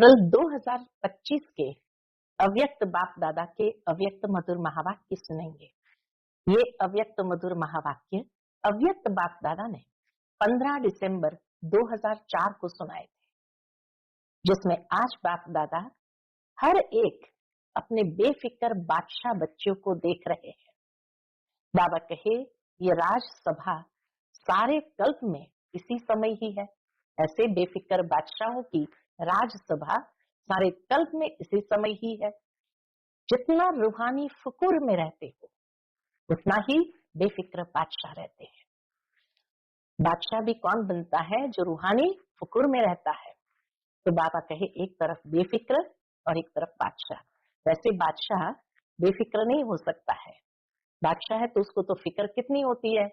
अप्रैल 2025 के अव्यक्त बाप दादा के अव्यक्त मधुर महावाक्य सुनेंगे। ये अव्यक्त मधुर महावाक्य अव्यक्त बाप दादा ने 15 दिसंबर 2004 को सुनाए थे, जिसमें आज बाप दादा हर एक अपने बेफिक्र बादशाह बच्चों को देख रहे हैं। बाबा कहे ये राजसभा सारे कल्प में इसी समय ही है। ऐसे बेफिक्र बादशाहों की राजसभा सारे कल्प में इसी समय ही है। जितना रूहानी फुकुर में रहते हो उतना ही बेफिक्र बादशाह रहते हैं। बादशाह भी कौन बनता है? जो रूहानी फुकुर में रहता है। तो बाबा कहे एक तरफ बेफिक्र और एक तरफ बादशाह। वैसे बादशाह बेफिक्र नहीं हो सकता है। बादशाह है तो उसको तो फिक्र कितनी होती है,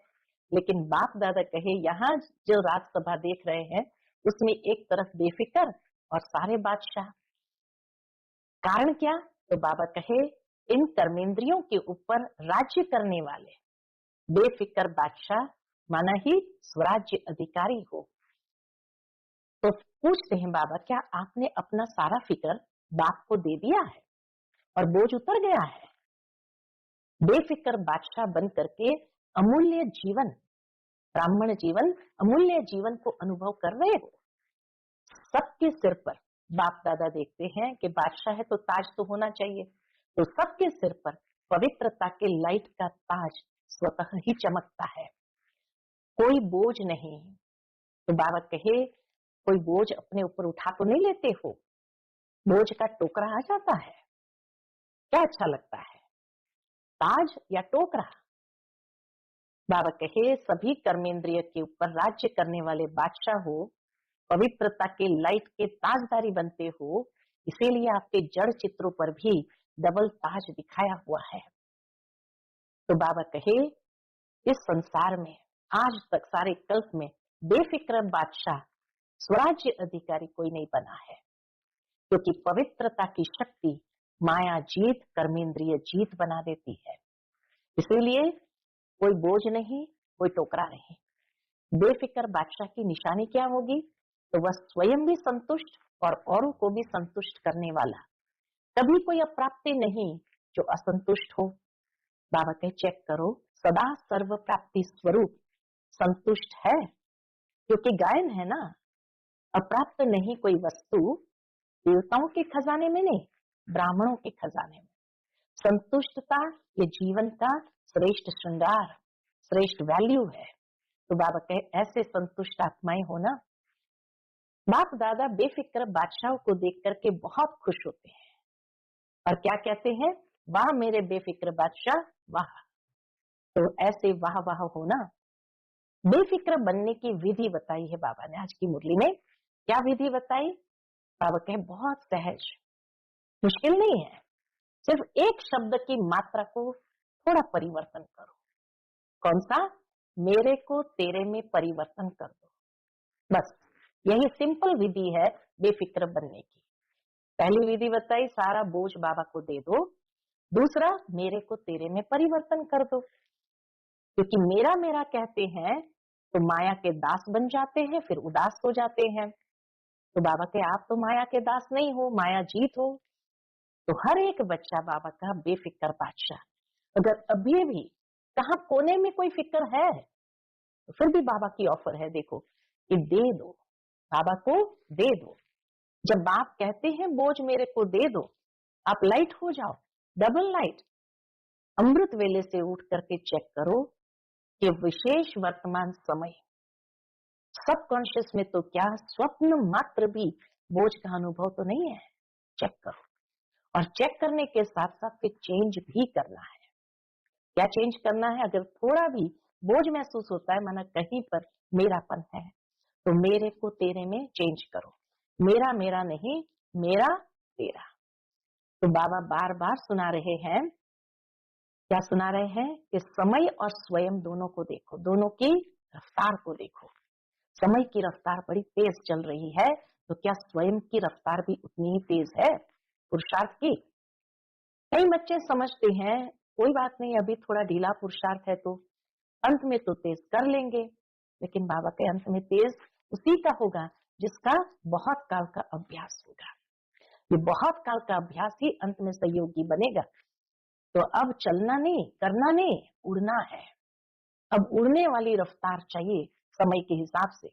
लेकिन बाप दादा कहे यहाँ जो राजसभा देख रहे हैं उसमें एक तरफ बेफिक्र और सारे बादशाह। कारण क्या? तो बाबा कहे इन कर्मेंद्रियों के ऊपर राज्य करने वाले बेफिक्र बादशाह माना ही स्वराज्य अधिकारी हो। तो पूछते हैं बाबा, क्या आपने अपना सारा फिक्र बाप को दे दिया है और बोझ उतर गया है? बेफिक्र बादशाह बन करके अमूल्य जीवन, ब्राह्मण जीवन, अमूल्य जीवन को अनुभव कर रहे हो। सबके सिर पर बाप दादा देखते हैं कि बादशाह है तो ताज तो होना चाहिए, तो सबके सिर पर पवित्रता के लाइट का ताज स्वतः ही चमकता है, कोई बोझ नहीं। तो बाबा कहे कोई बोझ अपने ऊपर उठा तो नहीं लेते हो? बोझ का टोकरा आ जाता है, क्या अच्छा लगता है, ताज या टोकरा? बाबा कहे सभी कर्मेंद्रिय के ऊपर राज्य करने वाले बादशाह हो, पवित्रता के लाइट के ताजदारी बनते हो, इसीलिए आपके जड़ चित्रों पर भी डबल ताज दिखाया हुआ है। तो बाबा कहे इस संसार में आज तक सारे कल्प में बेफिक्र बादशाह, स्वराज्य अधिकारी कोई नहीं बना है, क्योंकि पवित्रता की शक्ति माया जीत, कर्मेंद्रिय जीत बना देती है। इसीलिए कोई बोझ नहीं, कोई टोकरा नहीं। बेफिक्र बादशाह की निशानी क्या होगी? तो वह स्वयं भी संतुष्ट और औरों को भी संतुष्ट करने वाला। कभी कोई अप्राप्ति नहीं जो असंतुष्ट हो। बाबा कहे चेक करो, सदा सर्व प्राप्ति स्वरूप संतुष्ट है, क्योंकि गायन है ना। अप्राप्त नहीं कोई वस्तु, देवताओं के खजाने में नहीं, ब्राह्मणों के खजाने में। संतुष्टता ये जीवन का श्रेष्ठ श्रृंगार, श्रेष्ठ वैल्यू है। तो बाबा कहे ऐसे संतुष्ट आत्माएं हो ना। बाप दादा बेफिक्र बादशाहों को देख करके बहुत खुश होते हैं और क्या कहते हैं? वाह मेरे बेफिक्र बादशाह वाह। तो ऐसे वाह वाह हो ना। बेफिक्र बनने की विधि बताई है बाबा ने आज की मुरली में। क्या विधि बताई? बाबा कहे बहुत सहज, मुश्किल नहीं है। सिर्फ एक शब्द की मात्रा को थोड़ा परिवर्तन करो। कौन सा? मेरे को तेरे में परिवर्तन कर दो। बस यही सिंपल विधि है बेफिक्र बनने की। पहली विधि बताई सारा बोझ बाबा को दे दो। दूसरा, मेरे को तेरे में परिवर्तन कर दो, क्योंकि मेरा मेरा कहते हैं तो माया के दास बन जाते हैं, फिर उदास हो जाते हैं। तो बाबा के आप तो माया के दास नहीं हो, माया जीत हो। तो हर एक बच्चा बाबा का बेफिक्र बादशाह। अगर अभी भी कहा कोने में कोई फिक्र है तो फिर भी बाबा की ऑफर है, देखो कि दे दो, बाबा को दे दो। जब बाप कहते हैं बोझ मेरे को दे दो, आप लाइट हो जाओ, डबल लाइट। अमृत वेले से उठ करके चेक करो कि विशेष वर्तमान समय सबकॉन्शियस में तो क्या स्वप्न मात्र भी बोझ का अनुभव तो नहीं है। चेक करो, और चेक करने के साथ साथ फिर चेंज भी करना है। क्या चेंज करना है? अगर थोड़ा भी बोझ महसूस होता है, माना कहीं पर मेरापन है, तो मेरे को तेरे में चेंज करो। मेरा मेरा नहीं, मेरा तेरा। तो बाबा बार बार सुना रहे हैं, क्या सुना रहे हैं? कि समय और स्वयं दोनों को देखो, दोनों की रफ्तार को देखो। समय की रफ्तार बड़ी तेज चल रही है, तो क्या स्वयं की रफ्तार भी उतनी ही तेज है पुरुषार्थ की? कई बच्चे समझते हैं कोई बात नहीं, अभी थोड़ा ढीला पुरुषार्थ है तो अंत में तो तेज कर लेंगे। लेकिन बाबा के अंत में तेज उसी का होगा जिसका बहुत काल का अभ्यास होगा। ये बहुत काल का अभ्यास ही अंत में सहयोगी बनेगा। तो अब चलना नहीं, करना नहीं, उड़ना है। अब उड़ने वाली रफ्तार चाहिए समय के हिसाब से।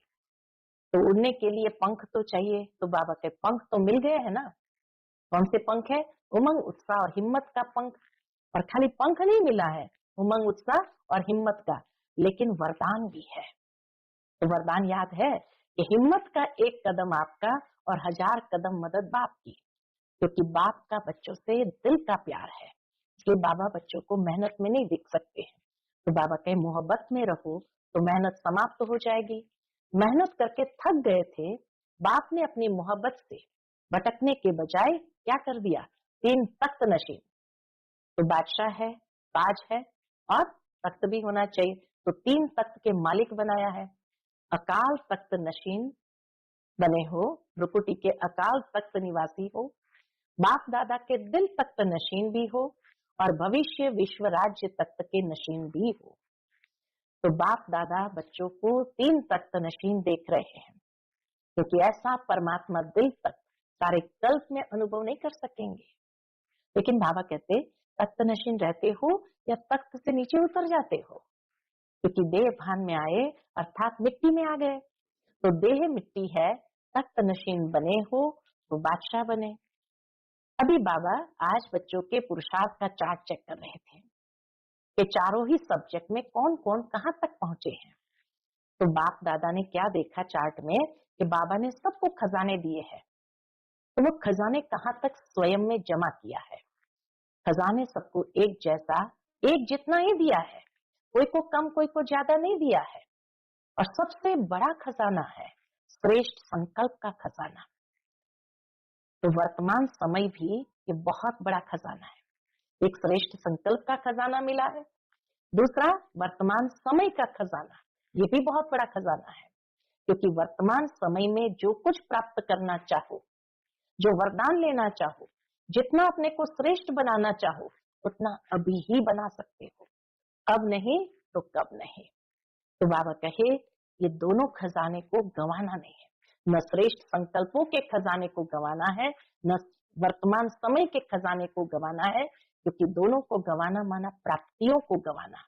तो उड़ने के लिए पंख तो चाहिए, तो बाबा के पंख तो मिल गए हैं ना। कौन से पंख है? उमंग, उत्साह और हिम्मत का पंख। और खाली पंख नहीं मिला है, उमंग, उत्साह और हिम्मत का, लेकिन वरदान भी है। तो वरदान याद है कि हिम्मत का एक कदम आपका और 1000 कदम मदद बाप की, क्योंकि बाप का बच्चों से दिल का प्यार है। इसलिए बाबा बच्चों को मेहनत में नहीं देख सकते हैं। तो बाबा कहे मोहब्बत में रहो तो मेहनत समाप्त हो जाएगी। मेहनत करके थक गए थे, बाप ने अपनी मोहब्बत से भटकने के बजाय क्या कर दिया? 3 तख्त नशीन। तो बादशाह है, ताज है और तख्त भी होना चाहिए, तो 3 तख्त के मालिक बनाया है। अकाल तख्त नशीन बने हो, भ्रुकुटी के अकाल तख्त निवासी हो, बाप दादा के दिल तख्त नशीन भी हो और भविष्य विश्व राज्य तख्त के नशीन भी हो। तो बाप दादा बच्चों को 3 तख्त नशीन देख रहे हैं, क्योंकि ऐसा परमात्मा दिल तक सारे कल्प में अनुभव नहीं कर सकेंगे। लेकिन बाबा कहते तख्त नशीन रहते हो या तख्त से नीचे उतर जाते हो, क्योंकि देह भान में आए अर्थात मिट्टी में आ गए। तो देह मिट्टी है, तख्त नशीन बने हो तो बादशाह बने। अभी बाबा आज बच्चों के पुरुषार्थ का चार्ट चेक कर रहे थे कि चारों ही सब्जेक्ट में कौन कौन कहां तक पहुंचे हैं। तो बाप दादा ने क्या देखा चार्ट में कि बाबा ने सबको खजाने दिए हैं, तो वो खजाने कहां तक स्वयं में जमा किया है। खजाने सबको एक जैसा, एक जितना ही दिया है, कोई को कम कोई को ज्यादा नहीं दिया है। और सबसे बड़ा खजाना है श्रेष्ठ संकल्प का खजाना। तो वर्तमान समय भी ये बहुत बड़ा खजाना है। एक श्रेष्ठ संकल्प का खजाना मिला है, दूसरा वर्तमान समय का खजाना, ये भी बहुत बड़ा खजाना है। क्योंकि वर्तमान समय में जो कुछ प्राप्त करना चाहो, जो वरदान लेना चाहो, जितना अपने को श्रेष्ठ बनाना चाहो, उतना अभी ही बना सकते हो। अब नहीं तो कब नहीं। तो बाबा कहे ये दोनों खजाने को गंवाना नहीं है, न श्रेष्ठ संकल्पों के खजाने को गंवाना है, न वर्तमान समय के खजाने को गंवाना है, क्योंकि दोनों को गंवाना माना प्राप्तियों को गंवाना।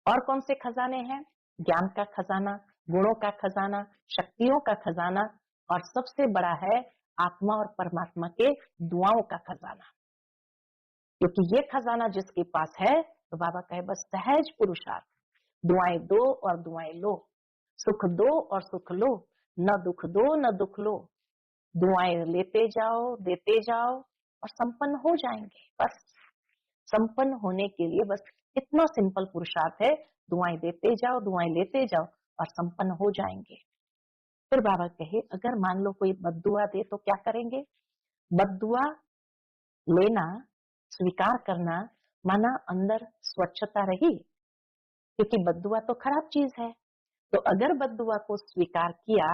और कौन से खजाने हैं? ज्ञान का खजाना, गुणों का खजाना, शक्तियों का खजाना, और सबसे बड़ा है आत्मा और परमात्मा के दुआओं का खजाना। क्योंकि ये खजाना जिसके पास है, तो बाबा कहे बस सहज पुरुषार्थ, दुआएं दो और दुआएं लो, सुख दो और सुख लो, न दुख दो न दुख लो। दुआएं लेते जाओ, देते जाओ और संपन्न हो जाएंगे। बस संपन्न होने के लिए बस इतना सिंपल पुरुषार्थ है, दुआएं देते जाओ, दुआएं लेते जाओ और संपन्न हो जाएंगे। फिर बाबा कहे अगर मान लो कोई बद्दुआ दे तो क्या करेंगे? बद्दुआ लेना, स्वीकार करना माना अंदर स्वच्छता रही, क्योंकि बद्दुआ तो खराब चीज है। तो अगर बद्दुआ को स्वीकार किया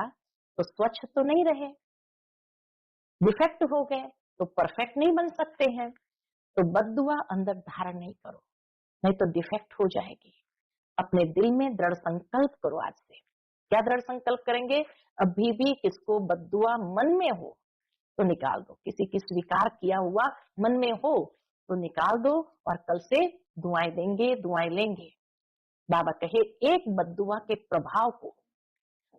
तो स्वच्छ तो नहीं रहे, डिफेक्ट हो गए तो परफेक्ट नहीं बन सकते हैं। तो बद्दुआ अंदर धारण नहीं करो, नहीं तो डिफेक्ट हो जाएगी। अपने दिल में दृढ़ संकल्प करो आज से। क्या दृढ़ संकल्प करेंगे? अभी भी किसको बद्दुआ मन में हो तो निकाल दो, किसी की स्वीकार किया हुआ मन में हो तो निकाल दो, और कल से दुआएं देंगे, दुआएं लेंगे। बाबा कहे एक बद्दुआ के प्रभाव को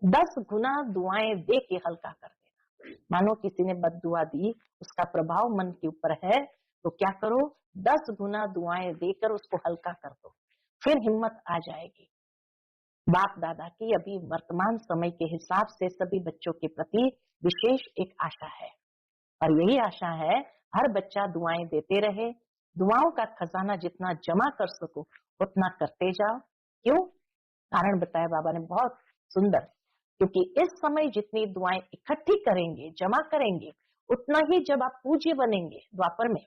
10 गुना दुआएं दे के हल्का कर देना। मानो किसी ने बद्दुआ दी, उसका प्रभाव मन के ऊपर है, तो क्या करो? 10 गुना दुआएं देकर उसको हल्का कर दो, फिर हिम्मत आ जाएगी। बाप दादा की अभी वर्तमान समय के हिसाब से सभी बच्चों के प्रति विशेष एक आशा है, और यही आशा है हर बच्चा दुआएं देते रहे, दुआओं का खजाना जितना जमा कर सको उतना करते जाओ। क्यों? कारण बताया बाबा ने बहुत सुंदर, क्योंकि इस समय जितनी दुआएं इकट्ठी करेंगे, जमा करेंगे, उतना ही जब आप पूज्य बनेंगे द्वापर में,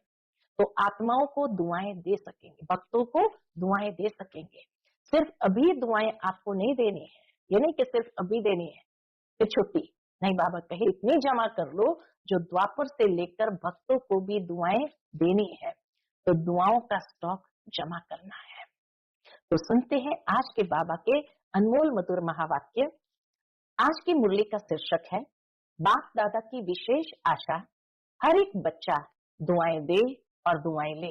तो आत्माओं को दुआएं दे सकेंगे, भक्तों को दुआएं दे सकेंगे। सिर्फ अभी दुआएं आपको नहीं देनी है, ये नहीं कि सिर्फ अभी देनी है फिर छुट्टी नहीं। बाबा कहे इतनी जमा कर लो जो द्वापर से लेकर भक्तों को भी दुआएं देनी है। तो दुआओं का स्टॉक जमा करना है। तो सुनते हैं आज के बाबा के अनमोल मधुर महावाक्य। आज की मुरली का शीर्षक है बाप दादा की विशेष आशा, हर एक बच्चा दुआएं दे और दुआएं ले।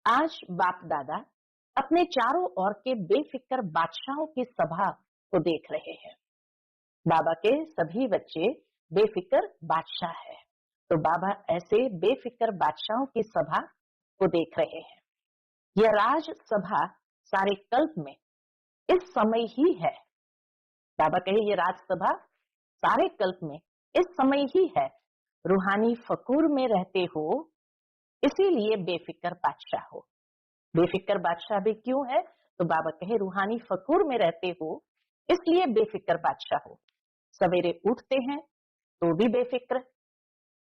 आज बाप दादा अपने चारों ओर के बेफिक्र बादशाहों की सभा को देख रहे हैं। बाबा के सभी बच्चे बेफिक्र बादशाह है, तो बाबा ऐसे बेफिक्र बादशाहों की सभा को देख रहे हैं। यह राज सभा सारे कल्प में इस समय ही है। बाबा कहे ये राजसभा सारे कल्प में इस समय ही है। रूहानी फकूर में रहते हो, इसीलिए बेफिक्र बादशाह हो। बेफिक्र बादशाह भी क्यों है? तो बाबा कहे रूहानी फकूर में रहते हो, इसलिए बेफिक्र बादशाह हो। सवेरे उठते हैं तो भी बेफिक्र,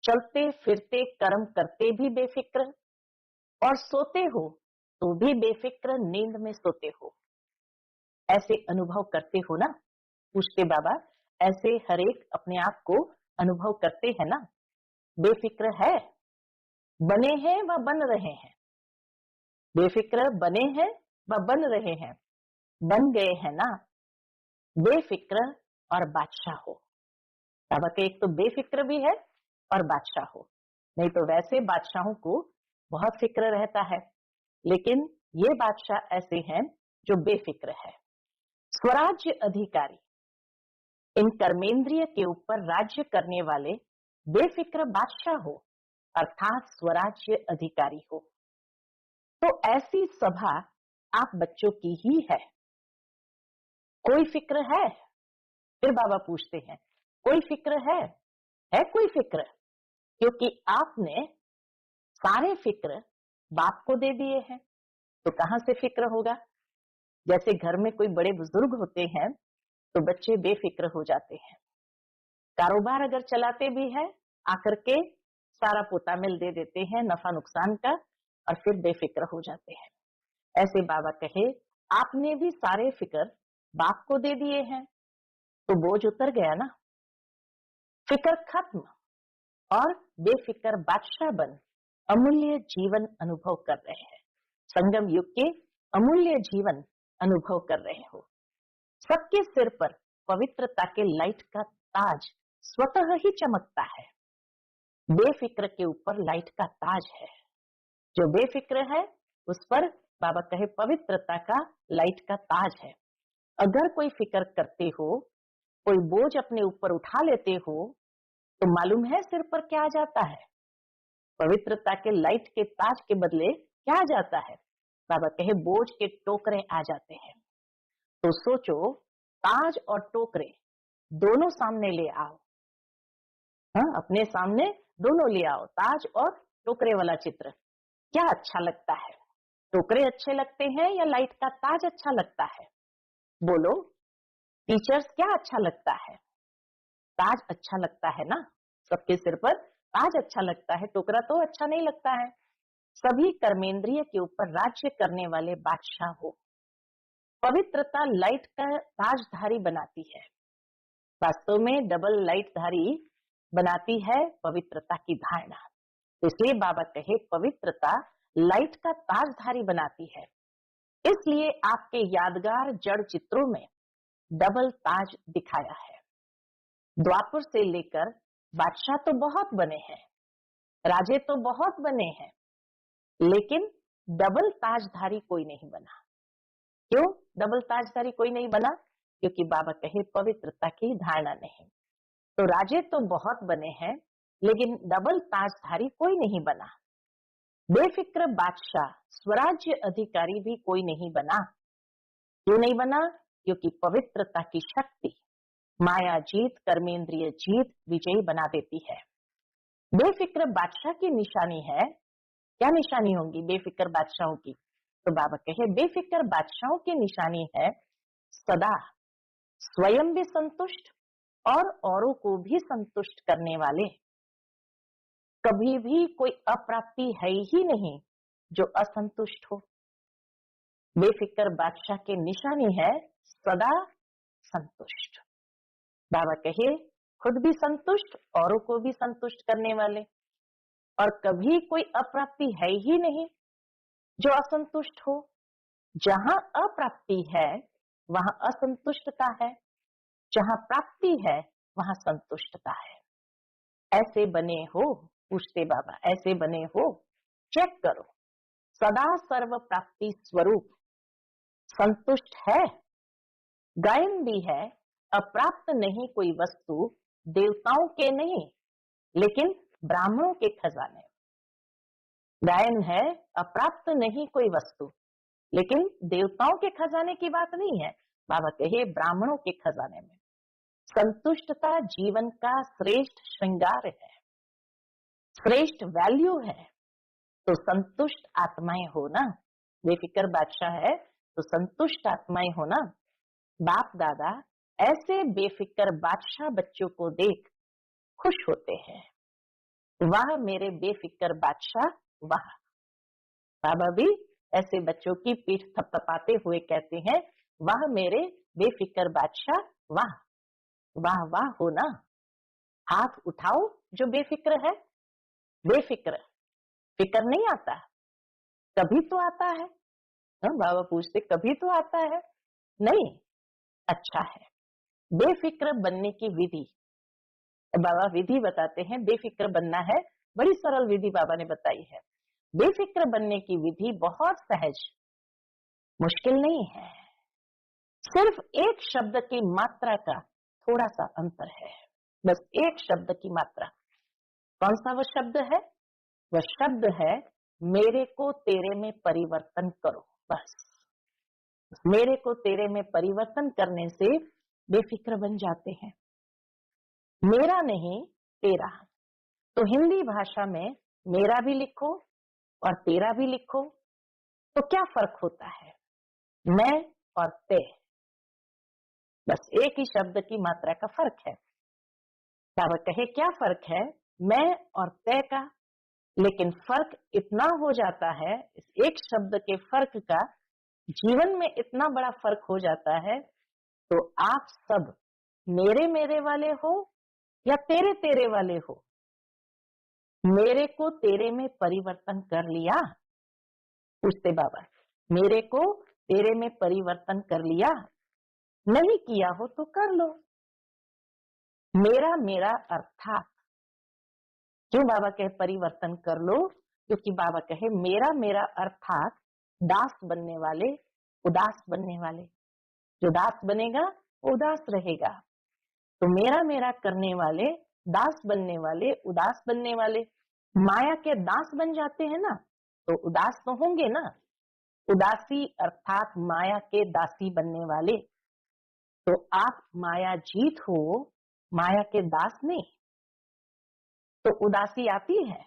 चलते फिरते कर्म करते भी बेफिक्र, और सोते हो तो भी बेफिक्र नींद में सोते हो। ऐसे अनुभव करते हो ना? पूछते बाबा, ऐसे हरेक अपने आप को अनुभव करते हैं ना? बेफिक्र है, बने हैं व बन रहे हैं। बेफिक्र बने हैं व बन रहे हैं, बन गए हैं ना? बेफिक्र और बादशाह हो। बाबा के एक तो बेफिक्र भी है और बादशाह हो। नहीं तो वैसे बादशाहों को बहुत फिक्र रहता है, लेकिन ये बादशाह ऐसे हैं जो बेफिक्र है। स्वराज्य अधिकारी, इन कर्मेंद्रिय के ऊपर राज्य करने वाले बेफिक्र बादशाह हो, अर्थात स्वराज्य अधिकारी हो। तो ऐसी सभा आप बच्चों की ही है। कोई फिक्र है? फिर बाबा पूछते हैं, कोई फिक्र है? है कोई फिक्र? क्योंकि आपने सारे फिक्र बाप को दे दिए हैं, तो कहां से फिक्र होगा? जैसे घर में कोई बड़े बुजुर्ग होते हैं तो बच्चे बेफिक्र हो जाते हैं। कारोबार अगर चलाते भी है, आकर के सारा पोता मिल दे देते हैं नफा नुकसान का, और फिर बेफिक्र हो जाते हैं। ऐसे बाबा कहे आपने भी सारे फिक्र बाप को दे दिए हैं, तो बोझ उतर गया ना। फिक्र खत्म और बेफिक्र बादशाह बन अमूल्य जीवन अनुभव कर रहे हैं। संगम युग के अमूल्य जीवन अनुभव कर रहे हो। सबके सिर पर पवित्रता के लाइट का ताज स्वतः ही चमकता है। बेफिक्र के ऊपर लाइट का ताज है। जो बेफिक्र है उस पर बाबा कहे पवित्रता का लाइट का ताज है। अगर कोई फिक्र करते हो, कोई बोझ अपने ऊपर उठा लेते हो, तो मालूम है सिर पर क्या आ जाता है? पवित्रता के लाइट के ताज के बदले क्या आ जाता है? बाबा कहे बोझ के टोकरे आ जाते हैं। तो सोचो, ताज और टोकरे दोनों सामने ले आओ। हाँ, अपने सामने दोनों ले आओ, ताज और टोकरे वाला चित्र। क्या अच्छा लगता है? टोकरे अच्छे लगते हैं या लाइट का ताज अच्छा लगता है? बोलो। टीचर्स क्या अच्छा लगता है? ताज अच्छा लगता है ना? सबके सिर पर ताज अच्छा लगता है, टोकरा तो अच्छा नहीं लगता है। सभी कर्मेंद्रिय के ऊपर राज्य करने वाले बादशाह हो। पवित्रता लाइट का ताजधारी बनाती है। वास्तव में डबल लाइटधारी बनाती है पवित्रता की धारणा। तो इसलिए बाबा कहे पवित्रता लाइट का ताजधारी बनाती है। इसलिए आपके यादगार जड़ चित्रों में डबल ताज दिखाया है। द्वापर से लेकर बादशाह तो बहुत बने हैं, राजे तो बहुत बने हैं, लेकिन डबल ताजधारी कोई नहीं बना। क्यों डबल ताजधारी कोई नहीं बना? क्योंकि बाबा कहे पवित्रता की धारणा नहीं। तो राजे तो बहुत बने हैं, लेकिन डबल ताजधारी कोई नहीं बना। बेफिक्र बादशाह स्वराज्य अधिकारी भी कोई नहीं बना। क्यों नहीं बना? क्योंकि पवित्रता की शक्ति माया जीत, कर्मेंद्रिय जीत विजयी बना देती है। बेफिक्र बादशाह की निशानी है। क्या निशानी होंगी बेफिक्र बादशाहों की? तो बाबा कहे बेफिक्र बादशाहों की निशानी है सदा स्वयं भी संतुष्ट और औरों को भी संतुष्ट करने वाले। कभी भी कोई अप्राप्ति है ही नहीं जो असंतुष्ट हो। बेफिक्र बादशाह की निशानी है सदा संतुष्ट। बाबा कहे खुद भी संतुष्ट, औरों को भी संतुष्ट करने वाले। और कभी कोई अप्राप्ति है ही नहीं जो असंतुष्ट हो। जहां अप्राप्ति है वहां असंतुष्टता है, जहां प्राप्ति है वहां संतुष्टता है। ऐसे बने हो, पूछते बाबा, ऐसे बने हो, चेक करो, सदा सर्व प्राप्ति स्वरूप, संतुष्ट है, गायन भी है, अप्राप्त नहीं कोई वस्तु, देवताओं के नहीं लेकिन ब्राह्मणों के खजाने। गायन है, अप्राप्त नहीं कोई वस्तु, लेकिन देवताओं के खजाने की बात नहीं है, बाबा कहे ब्राह्मणों के खजाने में। संतुष्टता जीवन का श्रेष्ठ श्रृंगार है, श्रेष्ठ वैल्यू है। तो संतुष्ट आत्माएं हो ना, बेफिक्र बादशाह है तो संतुष्ट आत्माएं हो ना। बाप दादा ऐसे बेफिक्र बादशाह बच्चों को देख खुश होते हैं। वाह मेरे बेफिक्र बादशाह वाह। बाबा भी ऐसे बच्चों की पीठ थपथपाते हुए कहते हैं, वाह मेरे बेफिक्र बादशाह वाह। वाह वाह हो ना। हाथ उठाओ जो बेफिक्र है। बेफिक्र, फिक्र नहीं आता, कभी तो आता है। बाबा पूछते कभी तो आता है, नहीं, अच्छा है। बेफिक्र बनने की विधि, बाबा विधि बताते हैं। बेफिक्र बनना है, बड़ी सरल विधि बाबा ने बताई है। बेफिक्र बनने की विधि बहुत सहज, मुश्किल नहीं है। सिर्फ एक शब्द की मात्रा का थोड़ा सा अंतर है, बस एक शब्द की मात्रा। कौन सा वो शब्द है? वह शब्द है मेरे को तेरे में परिवर्तन करो। बस मेरे को तेरे में परिवर्तन करने से बेफिक्र बन जाते हैं। मेरा नहीं तेरा। तो हिंदी भाषा में मेरा भी लिखो और तेरा भी लिखो, तो क्या फर्क होता है? मैं और ते, बस एक ही शब्द की मात्रा का फर्क है। बाबा कहे क्या फर्क है मैं और ते का? लेकिन फर्क इतना हो जाता है, इस एक शब्द के फर्क का जीवन में इतना बड़ा फर्क हो जाता है। तो आप सब मेरे मेरे वाले हो या तेरे तेरे वाले हो? मेरे को तेरे में परिवर्तन कर लिया, पूछते बाबा। मेरे को तेरे में परिवर्तन कर लिया, नहीं किया हो तो कर लो। मेरा मेरा अर्थात, क्यों बाबा कहे परिवर्तन कर लो? क्योंकि बाबा कहे मेरा मेरा अर्थात दास बनने वाले, उदास बनने वाले। जो दास बनेगा वो उदास रहेगा। तो मेरा मेरा करने वाले, दास बनने वाले, उदास बनने वाले, माया के दास बन जाते हैं ना, तो उदास तो होंगे ना। उदासी अर्थात माया के दासी बनने वाले। तो आप माया जीत हो, माया के दास नहीं। तो उदासी आती है,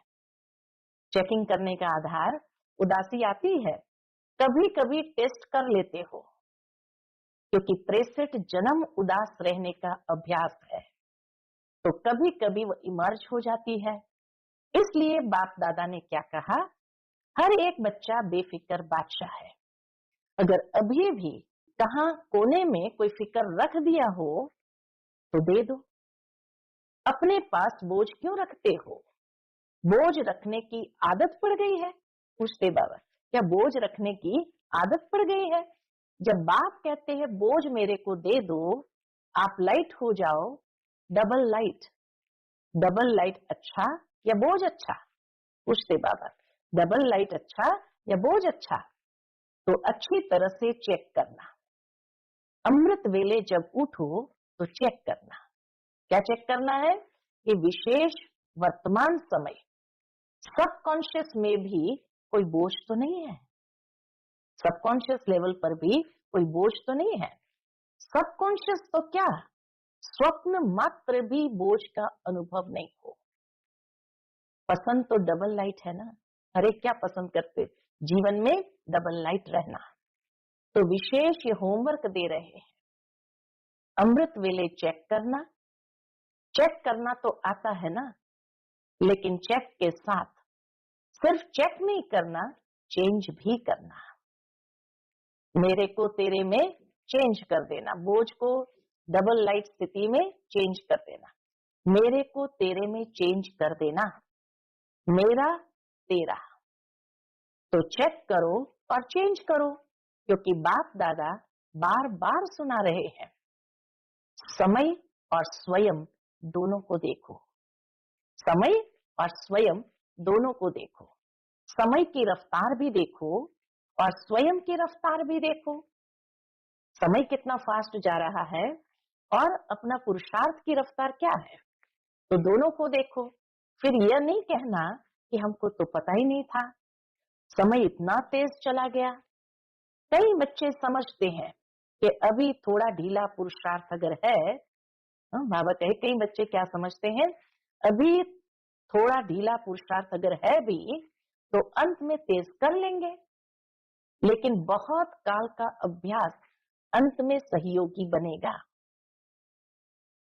चेकिंग करने का आधार उदासी आती है। कभी कभी टेस्ट कर लेते हो, क्योंकि 63 जन्म उदास रहने का अभ्यास है, तो कभी कभी वो इमर्ज हो जाती है। इसलिए बाप दादा ने क्या कहा, हर एक बच्चा बेफिक्र बादशाह है। अगर अभी भी कहां कोने में कोई फिक्र रख दिया हो तो दे दो। अपने पास बोझ क्यों रखते हो? बोझ रखने की आदत पड़ गई है, पूछते बाबा। क्या बोझ रखने की आदत पड़ गई है? जब बाप कहते हैं बोझ मेरे को दे दो, आप लाइट हो जाओ, डबल लाइट। डबल लाइट अच्छा या बोझ अच्छा? पूछते बाबा। डबल लाइट अच्छा या बोझ अच्छा? तो अच्छी तरह से चेक करना। अमृत वेले जब उठो तो चेक करना। क्या चेक करना है? कि विशेष वर्तमान समय सबकॉन्शियस में भी कोई बोझ तो नहीं है। सबकॉन्शियस लेवल पर भी कोई बोझ तो नहीं है। सबकॉन्शियस तो क्या, स्वप्न मात्र भी बोझ का अनुभव नहीं हो। पसंद तो डबल लाइट है ना। अरे क्या पसंद करते? जीवन में डबल लाइट रहना। तो विशेष ये होमवर्क दे रहे हैं, अमृत वेले चेक करना। चेक करना तो आता है ना, लेकिन चेक के साथ सिर्फ चेक नहीं करना, चेंज भी करना। मेरे को तेरे में चेंज कर देना, बोझ को डबल लाइट स्थिति में चेंज कर देना। मेरे को तेरे में चेंज कर देना, मेरा तेरा। तो चेक करो और चेंज करो, क्योंकि बाप दादा बार बार सुना रहे हैं, समय और स्वयं दोनों को देखो। समय और स्वयं दोनों को देखो, समय की रफ्तार भी देखो और स्वयं की रफ्तार भी देखो। समय कितना फास्ट जा रहा है और अपना पुरुषार्थ की रफ्तार क्या है, तो दोनों को देखो। फिर यह नहीं कहना कि हमको तो पता ही नहीं था, समय इतना तेज चला गया। कई बच्चे समझते हैं कि अभी थोड़ा ढीला पुरुषार्थ अगर है, बाबा कहे कई बच्चे क्या समझते हैं, अभी थोड़ा ढीला पुरुषार्थ अगर है भी तो अंत में तेज कर लेंगे। लेकिन बहुत काल का अभ्यास अंत में सहयोगी बनेगा।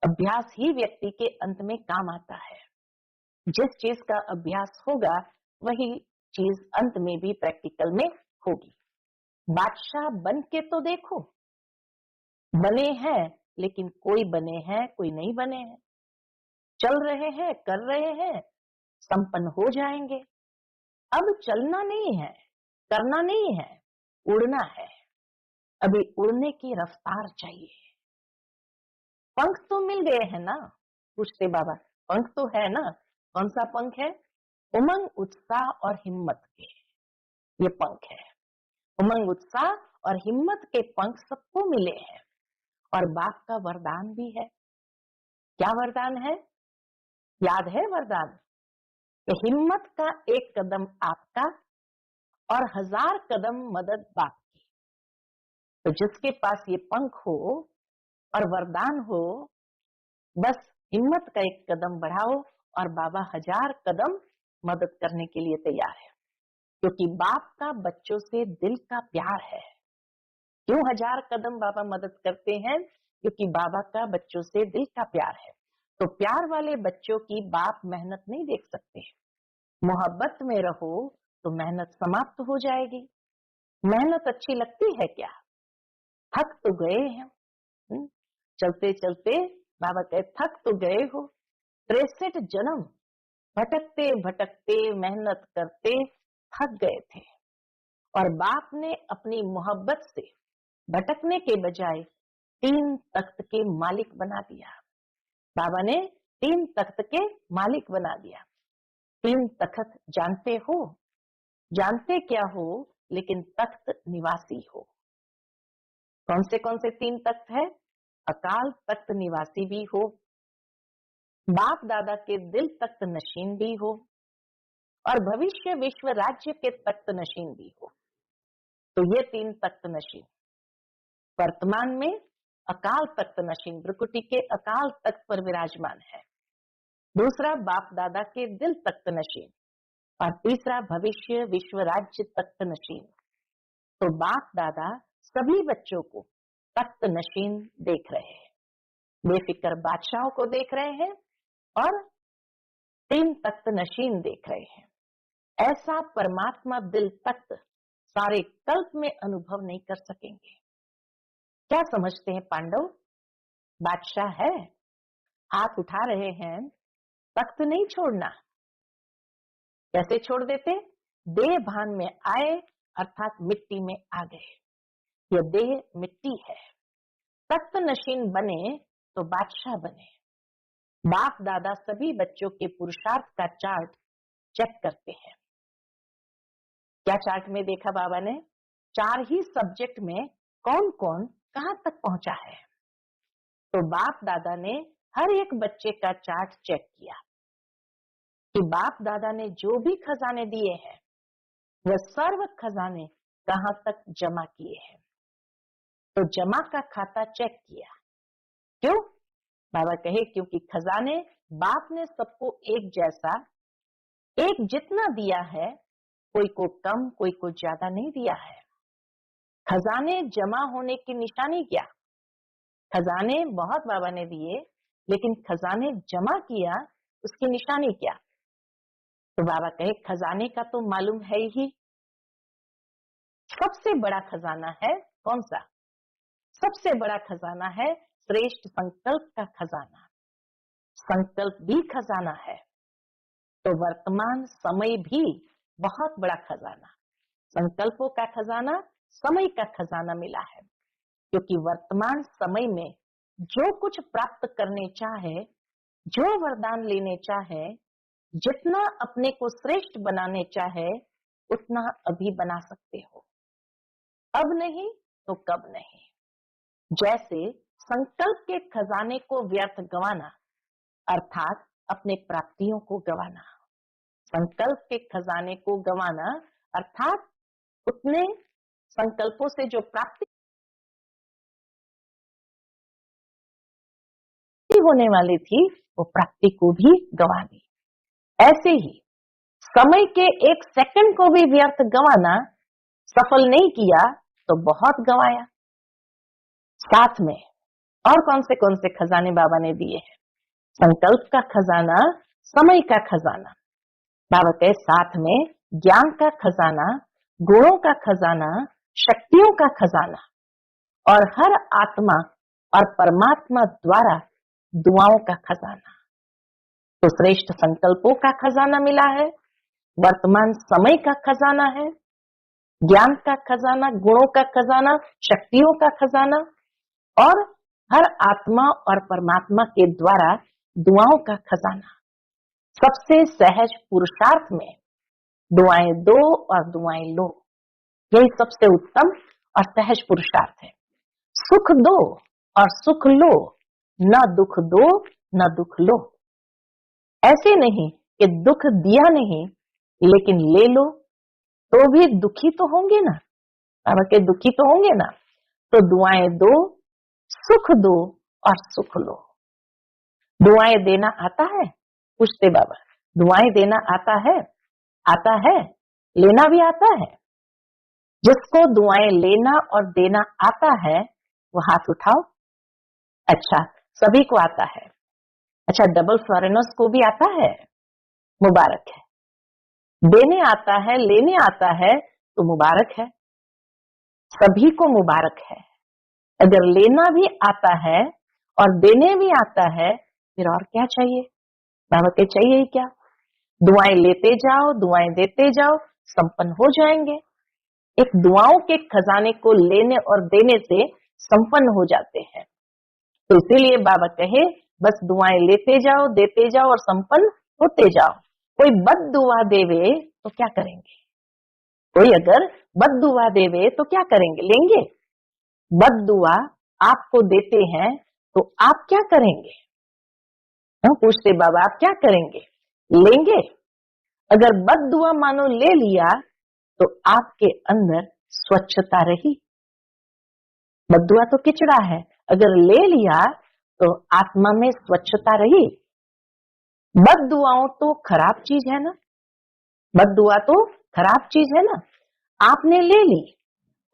अभ्यास ही व्यक्ति के अंत में काम आता है। जिस चीज का अभ्यास होगा वही चीज अंत में भी प्रैक्टिकल में होगी। बादशाह बन के तो देखो, बने हैं लेकिन कोई बने हैं कोई नहीं बने हैं, चल रहे हैं कर रहे हैं, संपन्न हो जाएंगे। अब चलना नहीं है, करना नहीं है, उड़ना है। अभी उड़ने की रफ्तार चाहिए। पंख तो मिल गए हैं ना, पूछते बाबा, पंख तो है ना? कौन सा पंख है? उमंग, उत्साह और हिम्मत के ये पंख है। उमंग, उत्साह और हिम्मत के पंख सबको मिले हैं और बाप का वरदान भी है। क्या वरदान है? याद है वरदान? कि हिम्मत का एक कदम आपका और 1000 कदम मदद बाप की। तो जिसके पास ये पंख हो और वरदान हो, बस हिम्मत का एक कदम बढ़ाओ और बाबा 1000 कदम मदद करने के लिए तैयार है। क्योंकि बाप का बच्चों से दिल का प्यार है। क्यों 1000 कदम बाबा मदद करते हैं? क्योंकि बाबा का बच्चों से दिल का प्यार है। तो प्यार वाले बच्चों की बाप मेहनत नहीं देख सकते। मोहब्बत में रहो तो मेहनत समाप्त हो जाएगी। मेहनत अच्छी लगती है क्या? थक तो गए हैं, चलते चलते बाबा कहे थक तो गए हो। 63 जन्म भटकते भटकते मेहनत करते थक गए थे और बाप ने अपनी मोहब्बत से भटकने के बजाय 3 तख्त के मालिक बना दिया। बाबा ने 3 तख्त के मालिक बना दिया। 3 तख्त जानते हो? जानते क्या हो, लेकिन तख्त निवासी हो। कौन से 3 तख्त है? अकाल तख्त निवासी भी हो, बाप दादा के दिल तख्त नशीन भी हो और भविष्य विश्व राज्य के तख्त नशीन भी हो। तो ये 3 तख्त नशीन वर्तमान में अकाल तख्त नशीन ब्रकुटी के अकाल तख्त पर विराजमान है। दूसरा बाप दादा के दिल तख्त नशीन और तीसरा भविष्य विश्व राज्य तख्त नशीन। तो बाप दादा सभी बच्चों को तख्त नशीन देख रहे हैं, बेफिक्र बादशाहों को देख रहे हैं और 3 तख्त नशीन देख रहे हैं। ऐसा परमात्मा दिल तख्त सारे कल्प में अनुभव नहीं कर सकेंगे। क्या समझते हैं पांडव? बादशाह है, हाथ उठा रहे हैं, तख्त नहीं छोड़ना। कैसे छोड़ देते? देह भान में आए अर्थात मिट्टी में आ गए। यह देह मिट्टी है। तख्त नशीन बने तो बादशाह बने। बाप दादा सभी बच्चों के पुरुषार्थ का चार्ट चेक करते हैं। क्या चार्ट में देखा बाबा ने? 4 ही सब्जेक्ट में कौन कौन कहां तक पहुंचा है। तो बाप दादा ने हर एक बच्चे का चार्ट चेक किया कि बाप दादा ने जो भी खजाने दिए हैं वह सर्व खजाने कहां तक जमा किए हैं। तो जमा का खाता चेक किया। क्यों? बाबा कहे क्योंकि खजाने बाप ने सबको एक जैसा, एक जितना दिया है, कोई को कम कोई को ज्यादा नहीं दिया है। खजाने जमा होने की निशानी क्या? खजाने बहुत बाबा ने दिए, लेकिन खजाने जमा किया उसकी निशानी क्या? तो बाबा कहे खजाने का तो मालूम है ही। सबसे बड़ा खजाना है कौन सा? सबसे बड़ा खजाना है श्रेष्ठ संकल्प का खजाना। संकल्प भी खजाना है, तो वर्तमान समय भी बहुत बड़ा खजाना। संकल्पों का खजाना, समय का खजाना मिला है। क्योंकि वर्तमान समय में जो कुछ प्राप्त करने चाहे, जो वरदान लेने चाहे, जितना अपने को श्रेष्ठ बनाने चाहे उतना अभी बना सकते हो, अब नहीं तो कब नहीं। जैसे संकल्प के खजाने को व्यर्थ गंवाना अर्थात अपने प्राप्तियों को गंवाना, संकल्प के खजाने को गंवाना अर्थात उतने संकल्पों से जो प्राप्ति होने वाली थी वो प्राप्ति को भी गंवा दी। ऐसे ही समय के एक सेकंड को भी व्यर्थ गंवाना, सफल नहीं किया तो बहुत गंवाया। साथ में और कौन से खजाने बाबा ने दिए हैं? संकल्प का खजाना, समय का खजाना, बाबा के साथ में ज्ञान का खजाना, गुणों का खजाना, शक्तियों का खजाना और हर आत्मा और परमात्मा द्वारा दुआओं का खजाना। तो श्रेष्ठ संकल्पों का खजाना मिला है, वर्तमान समय का खजाना है, ज्ञान का खजाना, गुणों का खजाना, शक्तियों का खजाना और हर आत्मा और परमात्मा के द्वारा दुआओं का खजाना। सबसे सहज पुरुषार्थ में दुआएं दो और दुआएं लो, यही सबसे उत्तम और सहज पुरुषार्थ है। सुख दो और सुख लो, न दुख दो न दुख लो। ऐसे नहीं कि दुख दिया नहीं लेकिन ले लो तो भी दुखी तो होंगे ना, बाबा के दुखी तो होंगे ना। तो दुआएं दो, सुख दो और सुख लो। दुआएं देना आता है? पूछते बाबा, दुआएं देना आता है? आता है। लेना भी आता है? जिसको दुआएं लेना और देना आता है वो हाथ उठाओ। अच्छा, सभी को आता है। अच्छा, डबल फॉरेनर्स को भी आता है, मुबारक है। देने आता है, लेने आता है तो मुबारक है, सभी को मुबारक है। अगर लेना भी आता है और देने भी आता है फिर और क्या चाहिए? बाबा के चाहिए ही क्या? दुआएं लेते जाओ, दुआएं देते जाओ, संपन्न हो जाएंगे। एक दुआओं के खजाने को लेने और देने से संपन्न हो जाते हैं। तो इसीलिए बाबा कहे बस दुआएं लेते जाओ, देते जाओ और संपन्न होते जाओ। कोई बद दुआ देवे तो क्या करेंगे? कोई अगर बद दुआ देवे तो क्या करेंगे? लेंगे? बद दुआ आपको देते हैं तो आप क्या करेंगे? हम पूछते बाबा आप क्या करेंगे? लेंगे? अगर बद दुआ मानो ले लिया तो आपके अंदर स्वच्छता रही। बद दुआ तो किचड़ा है, अगर ले लिया तो आत्मा में स्वच्छता रही। बद दुआओं तो खराब चीज है ना, बद दुआ तो खराब चीज है ना। आपने ले ली,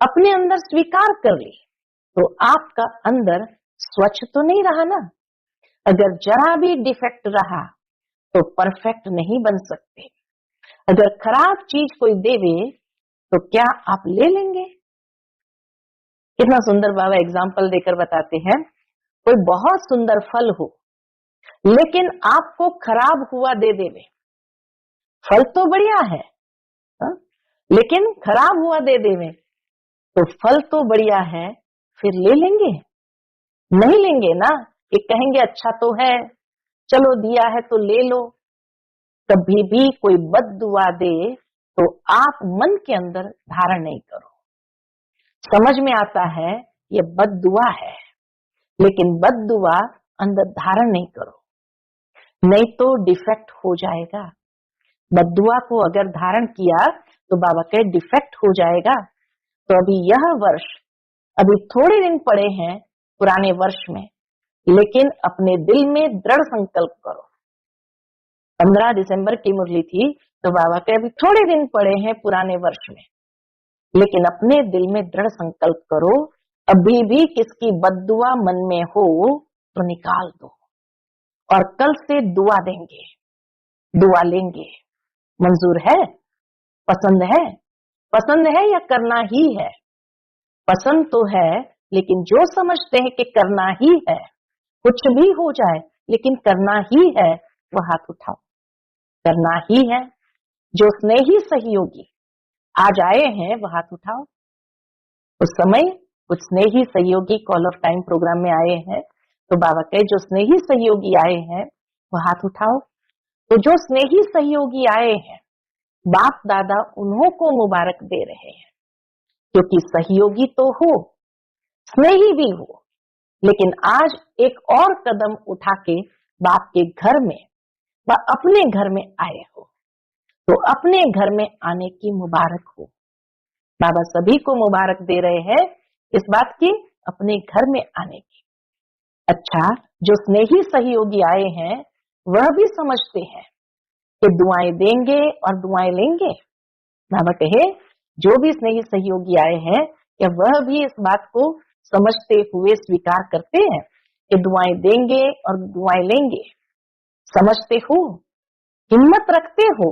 अपने अंदर स्वीकार कर ली तो आपका अंदर स्वच्छ तो नहीं रहा ना। अगर जरा भी डिफेक्ट रहा तो परफेक्ट नहीं बन सकते। अगर खराब चीज कोई देवे तो क्या आप ले लेंगे? कितना सुंदर बाबा एग्जाम्पल देकर बताते हैं। कोई बहुत सुंदर फल हो लेकिन आपको खराब हुआ दे देवे, फल तो बढ़िया है हा? लेकिन खराब हुआ दे देवे तो फल तो बढ़िया है, फिर ले लेंगे? नहीं लेंगे ना। ये कहेंगे अच्छा तो है, चलो दिया है तो ले लो। कभी भी कोई बद दुआ दे तो आप मन के अंदर धारण नहीं करो। समझ में आता है ये बद दुआ है, लेकिन बद दुआ अंदर धारण नहीं करो, नहीं तो डिफेक्ट हो जाएगा। बद दुआ को अगर धारण किया तो बाबा के डिफेक्ट हो जाएगा। तो अभी यह वर्ष, अभी थोड़े दिन पड़े हैं पुराने वर्ष में, लेकिन अपने दिल में दृढ़ संकल्प करो। 15 दिसंबर की मुरली थी तो बाबा के अभी थोड़े दिन पड़े हैं पुराने वर्ष में, लेकिन अपने दिल में दृढ़ संकल्प करो। अभी भी किसकी बद्दुआ मन में हो तो निकाल दो और कल से दुआ देंगे, दुआ लेंगे। मंजूर है? पसंद है? पसंद है या करना ही है? पसंद तो है, लेकिन जो समझते हैं कि करना ही है, कुछ भी हो जाए लेकिन करना ही है, वो हाथ उठाओ। करना ही है। जो स्नेही सहयोगी आज आए हैं वो हाथ उठाओ। उस समय कुछ स्नेही सहयोगी कॉल ऑफ टाइम प्रोग्राम में आए हैं, तो बाबा के जो स्नेही सहयोगी आए हैं वो हाथ उठाओ। तो जो स्नेही सहयोगी आए हैं, बाप दादा उन्हों को मुबारक दे रहे हैं, क्योंकि सहयोगी तो हो, स्नेही भी हो, लेकिन आज एक और कदम उठा के बाप के घर में व अपने घर में आए हो, तो अपने घर में आने की मुबारक हो। बाबा सभी को मुबारक दे रहे हैं इस बात की, अपने घर में आने की। अच्छा, जो स्नेही सहयोगी आए हैं वह भी समझते हैं कि दुआएं देंगे और दुआएं लेंगे। बाबा कहे जो भी स्नेही सहयोगी आए हैं क्या वह भी इस बात को समझते हुए स्वीकार करते हैं कि दुआएं देंगे और दुआएं लेंगे? समझते हो, हिम्मत रखते हो?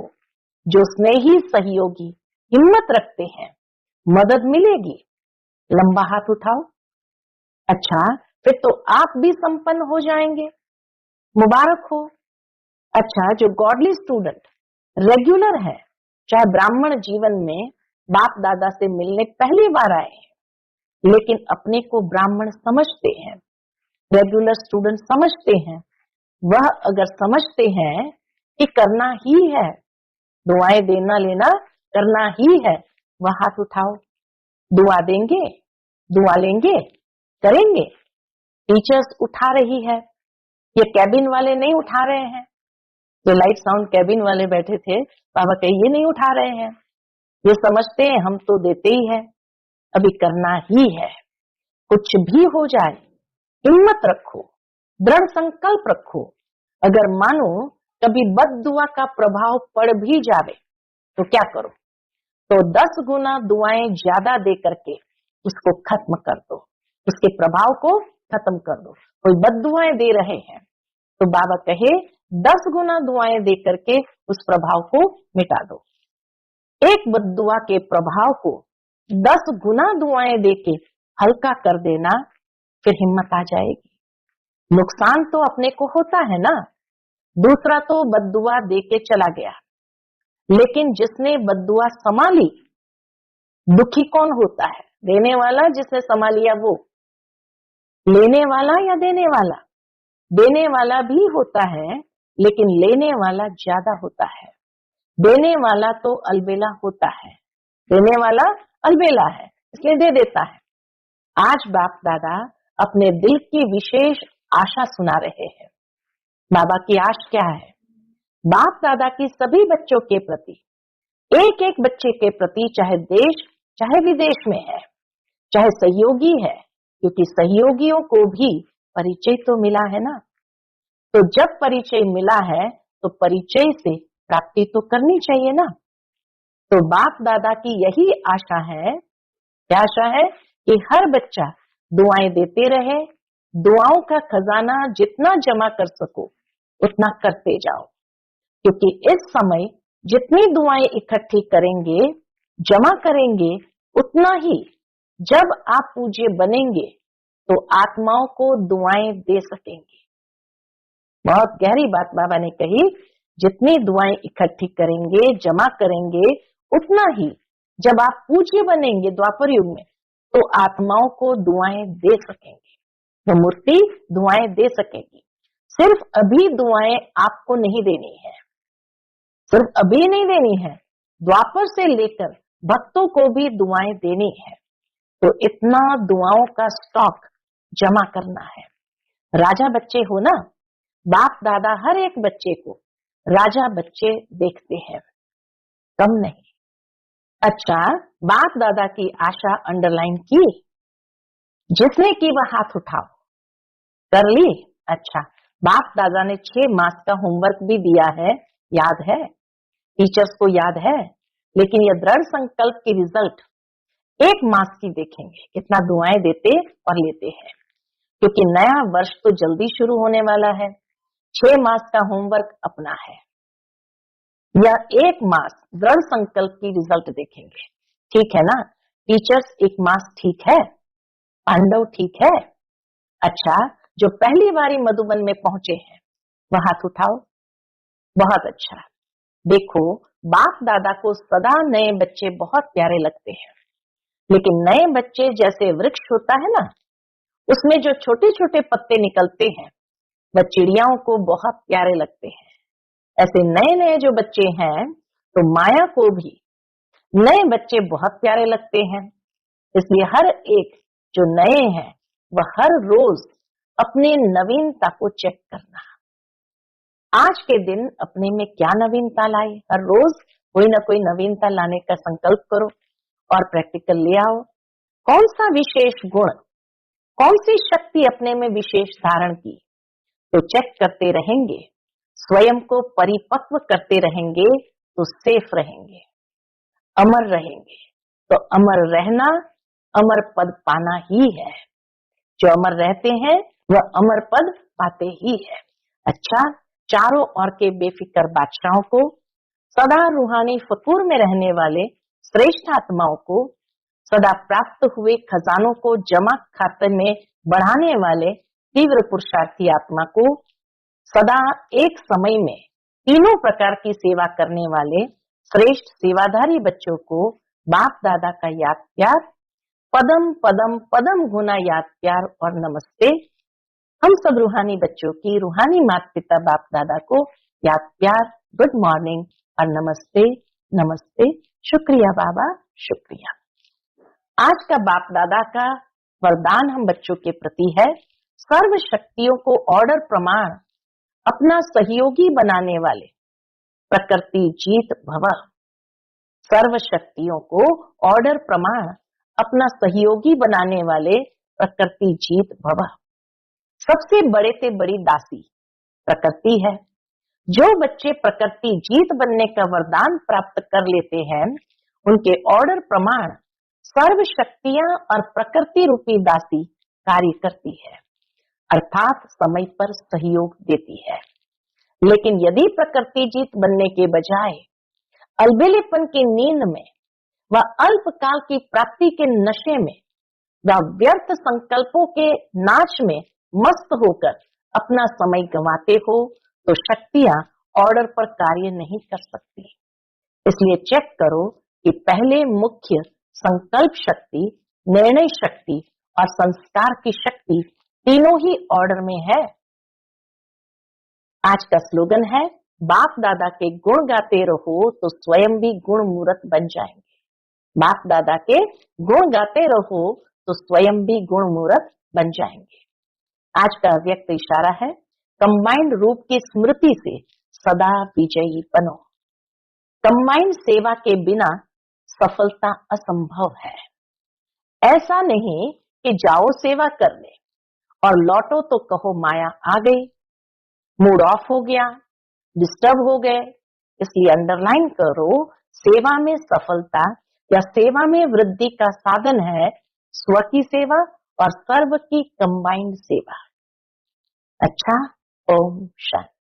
जो स्नेही सहयोगी हिम्मत रखते हैं, मदद मिलेगी। लंबा हाथ उठाओ। अच्छा, फिर तो आप भी संपन्न हो जाएंगे, मुबारक हो। अच्छा, जो गॉडली स्टूडेंट रेगुलर है, चाहे ब्राह्मण जीवन में बाप दादा से मिलने पहली बार आए हैं, लेकिन अपने को ब्राह्मण समझते हैं, रेगुलर स्टूडेंट समझते हैं, वह अगर समझते हैं कि करना ही है, दुआएं देना लेना करना ही है, वह हाथ उठाओ। दुआ देंगे, दुआ लेंगे, करेंगे। टीचर्स उठा रही है, ये कैबिन वाले नहीं उठा रहे हैं। जो लाइट साउंड कैबिन वाले बैठे थे, बाबा कहे ये नहीं उठा रहे हैं, ये समझते हैं हम तो देते ही है, अभी करना ही है। कुछ भी हो जाए हिम्मत रखो, दृढ़ संकल्प रखो। अगर मानो कभी बद दुआ का प्रभाव पड़ भी जावे तो क्या करो, तो 10 गुना दुआएं ज्यादा दे करके उसको खत्म कर दो, उसके प्रभाव को खत्म कर दो। कोई बद दुआएं दे रहे हैं तो बाबा कहे 10 गुना दुआएं दे करके उस प्रभाव को मिटा दो। एक बद दुआ के प्रभाव को 10 गुना दुआएं दे के हल्का कर देना, फिर हिम्मत आ जाएगी। नुकसान तो अपने को होता है ना, दूसरा तो बद्दुआ दे के चला गया, लेकिन जिसने बद्दुआ संभाली, दुखी कौन होता है? देने वाला, जिसने संभालिया वो। लेने वाला या देने वाला? देने वाला भी होता है, लेकिन लेने वाला ज्यादा होता है। देने वाला तो अलबेला होता है, देने वाला अलबेला है, इसलिए दे देता है। आज बाप दादा अपने दिल की विशेष आशा सुना रहे हैं। बाबा की आश क्या है? बाप दादा की सभी बच्चों के प्रति, एक एक बच्चे के प्रति, चाहे देश चाहे विदेश में है, चाहे सहयोगी है, क्योंकि सहयोगियों को भी परिचय तो मिला है ना। तो जब परिचय मिला है तो परिचय से प्राप्ति तो करनी चाहिए ना। तो बाप दादा की यही आशा है। क्या आशा है? कि हर बच्चा दुआएं देते रहे, दुआओं का खजाना जितना जमा कर सको उतना करते जाओ, क्योंकि इस समय जितनी दुआएं इकट्ठी करेंगे, जमा करेंगे, उतना ही जब आप पूज्य बनेंगे तो आत्माओं को दुआएं दे सकेंगे। बहुत गहरी बात बाबा ने कही, जितनी दुआएं इकट्ठी करेंगे, जमा करेंगे, उतना ही जब आप पूज्य बनेंगे द्वापर युग में तो आत्माओं को दुआएं दे सकेंगे, वो मूर्ति दुआएं दे सकेगी। सिर्फ अभी दुआएं आपको नहीं देनी है, सिर्फ अभी नहीं देनी है, द्वापर से लेकर भक्तों को भी दुआएं देनी है। तो इतना दुआओं का स्टॉक जमा करना है। राजा बच्चे हो ना, बाप दादा हर एक बच्चे को राजा बच्चे देखते हैं, कम नहीं। अच्छा, बाप दादा की आशा अंडरलाइन की, जिसने की वह हाथ उठाओ। कर ली? अच्छा, बाप दादा ने 6 मास का होमवर्क भी दिया है, याद है? टीचर्स को याद है, लेकिन यह दृढ़ संकल्प की रिजल्ट 1 मास की देखेंगे, कितना दुआएं देते और लेते हैं, क्योंकि नया वर्ष तो जल्दी शुरू होने वाला है। 6 मास का होमवर्क अपना है, यह 1 मास दृढ़ संकल्प की रिजल्ट देखेंगे। ठीक है ना? टीचर्स 1 मास ठीक है, पांडव ठीक है। अच्छा, जो पहली बारी मधुबन में पहुंचे हैं वह हाथ उठाओ। बहुत अच्छा। देखो, बाप दादा को सदा नए बच्चे बहुत प्यारे लगते हैं, लेकिन नए बच्चे जैसे वृक्ष होता है ना, उसमें जो छोटे छोटे पत्ते निकलते हैं वह चिड़ियाओं को बहुत प्यारे लगते हैं। ऐसे नए नए जो बच्चे हैं, तो माया को भी नए बच्चे बहुत प्यारे लगते हैं। इसलिए हर एक जो नए हैं, वह हर रोज अपनी नवीनता को चेक करना। आज के दिन अपने में क्या नवीनता लाए, हर रोज कोई ना कोई नवीनता लाने का संकल्प करो और प्रैक्टिकल ले आओ। कौन सा विशेष गुण, कौन सी शक्ति अपने में विशेष धारण की, तो चेक करते रहेंगे, स्वयं को परिपक्व करते रहेंगे, तो सेफ रहेंगे, अमर रहेंगे। तो अमर रहना, अमर पद पाना ही है। जो अमर रहते हैं वह अमर पद पाते ही है। अच्छा, चारों ओर के बेफिक्र बादशाहों को, सदा रूहानी फकूर में रहने वाले श्रेष्ठ आत्माओं को, सदा प्राप्त हुए खजानों को जमा खाते में बढ़ाने वाले तीव्र पुरुषार्थी आत्मा को, सदा एक समय में तीनों प्रकार की सेवा करने वाले श्रेष्ठ सेवाधारी बच्चों को बाप दादा का याद प्यार, पदम पदम पदम गुना याद प्यार और नमस्ते। हम सब रूहानी बच्चों की रूहानी माता पिता बाप दादा को याद प्यार, गुड मॉर्निंग और नमस्ते नमस्ते। शुक्रिया बाबा, शुक्रिया। आज का बाप दादा का वरदान हम बच्चों के प्रति है, सर्व शक्तियों को ऑर्डर प्रमाण अपना सहयोगी बनाने वाले प्रकृति जीत भव। सर्व शक्तियों को ऑर्डर प्रमाण अपना सहयोगी बनाने वाले प्रकृति जीत भव। सबसे बड़े से बड़ी दासी प्रकृति है। जो बच्चे प्रकृति जीत बनने का वरदान प्राप्त कर लेते हैं, उनके ऑर्डर प्रमाण सर्व शक्तियां और प्रकृति रूपी दासी कार्य करती है, अर्थात समय पर सहयोग देती है। लेकिन यदि प्रकृति जीत बनने के बजाय अलबेलेपन की नींद में व अल्पकाल की प्राप्ति के नशे में व व्यर्थ संकल्पों के नाच में मस्त होकर अपना समय गंवाते हो, तो शक्तियां ऑर्डर पर कार्य नहीं कर सकती। इसलिए चेक करो कि पहले मुख्य संकल्प शक्ति, निर्णय शक्ति और संस्कार की शक्ति तीनों ही ऑर्डर में है। आज का स्लोगन है, बाप दादा के गुण गाते रहो तो स्वयं भी गुण मूर्त बन जाएंगे। बाप दादा के गुण गाते रहो तो स्वयं भी गुण मूर्त बन जाएंगे। आज का व्यक्त इशारा है, कंबाइंड रूप की स्मृति से सदा विजयी बनो। कंबाइंड सेवा के बिना सफलता असंभव है। ऐसा नहीं कि जाओ सेवा करने और लौटो तो कहो माया आ गई, मूड ऑफ हो गया, डिस्टर्ब हो गए। इसलिए अंडरलाइन करो, सेवा में सफलता या सेवा में वृद्धि का साधन है स्व की सेवा और सर्व की कंबाइंड सेवा। अच्छा, ओम शांति।